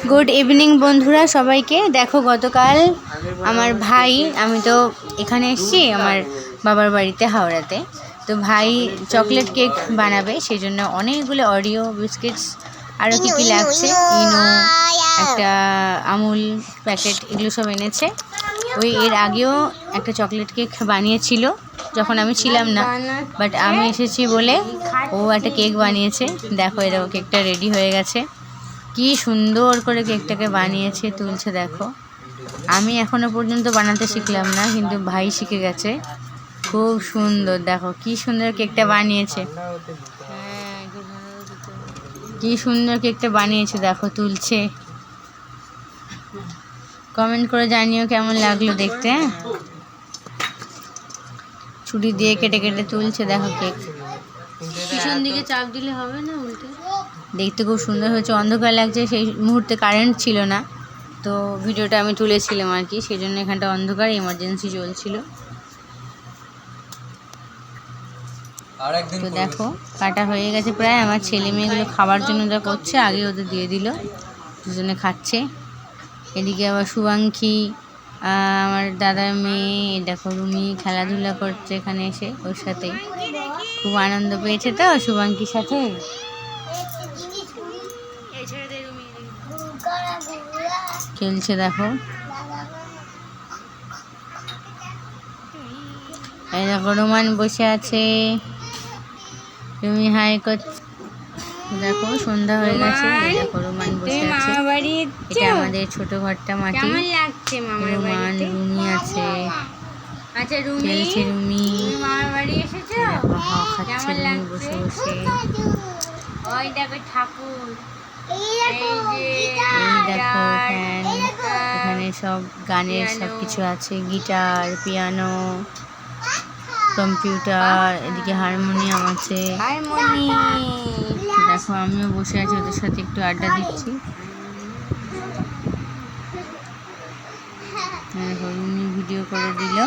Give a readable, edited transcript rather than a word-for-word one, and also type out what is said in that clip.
Good evening বন্ধুরা সবাইকে। দেখো গতকাল আমার ভাই, আমি তো এখানে এসেছি আমার বাবার বাড়িতে হাওড়াতে, তো ভাই চকলেট কেক বানাবে, সেই জন্য অনেকগুলো অরিও বিস্কিটস আরও কী কী লাগছে, ইনো, একটা আমুল প্যাকেট, এগুলো সব এনেছে। ওই এর আগেও একটা চকলেট কেক বানিয়েছিল যখন আমি ছিলাম না, বাট আমি এসেছি বলে ও একটা কেক বানিয়েছে। দেখো এরকম কেকটা রেডি হয়ে গেছে, কি সুন্দর করে কেকটাকে বানিয়েছে, তুলছে। দেখো আমি এখনো পর্যন্ত বানাতে শিখলাম না, কিন্তু ভাই শিখে গেছে, খুব সুন্দর। দেখো কি সুন্দর কেকটা বানিয়েছে, কি সুন্দর কেকটা বানিয়েছে। দেখো তুলছে, কমেন্ট করে জানিও কেমন লাগলো দেখতে। ছুরি দিয়ে কেটে কেটে তুলছে। দেখো কেক পিছন দিকে চাপ দিলে হবে না, উল্টে। দেখতে খুব সুন্দর হয়েছে, অন্ধকার লাগছে, সেই মুহূর্তে কারেন্ট ছিল না, তো ভিডিওটা আমি তুলেছিলাম আর কি, সেই জন্য এখানটা অন্ধকার, এমার্জেন্সি চলছিল। তো দেখো কাটা হয়ে গেছে প্রায়। আমার ছেলে মেয়েগুলো খাবার জন্য যা করছে, আগে ওদের দিয়ে দিল, দুজনে খাচ্ছে। এদিকে আবার শুভাঙ্ক্ষী, আমার দাদার মেয়ে, দেখো রুমি খেলাধুলা করছে এখানে এসে ওর সাথে, খুব আনন্দ পেয়েছে তো শুভাঙ্ক্ষীর সাথে। খেলছে দেখো, এই দেখো রোমান বসে আছে, রুমি হাই করছে। দেখো সন্ধ্যা হয়ে গেছে, দেখো রোমান বসে আছে, এটা আমাদের ছোট ঘরটা মাটি। রোমান, রুমি আছে, খেলছে রুমি, দেখো হাওয়া খাচ্ছে রুমি বসে বসে। এই দেখো ফ্যান, এখানে সব গানের সব কিছু আছে, গিটার, পিয়ানো, কম্পিউটার, এদিকে হারমোনিয়াম আছে। দেখো আমিও বসে আছি ওদের সাথে, একটু আড্ডা দিচ্ছি। দেখো রুমি ভিডিও করে দিল।